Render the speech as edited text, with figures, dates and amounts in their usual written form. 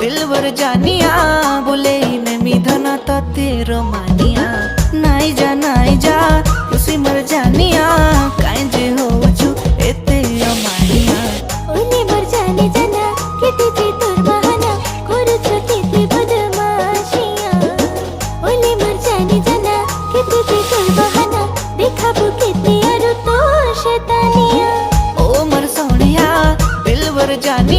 दिलवर जानिया बोले मैं मिधना तो तेरो मानिया नाई जा खुशी मर जानिया काई जे हो छु एते अमानिया ओले मर जाने जाना केते जे तोर बहाना करू छ केते बदमाशिया ओले मर जाने जाना केते जे तोर बहाना देखाबो केते आरो तो शैतानिया ओ मर सोनिया दिलवर जानिया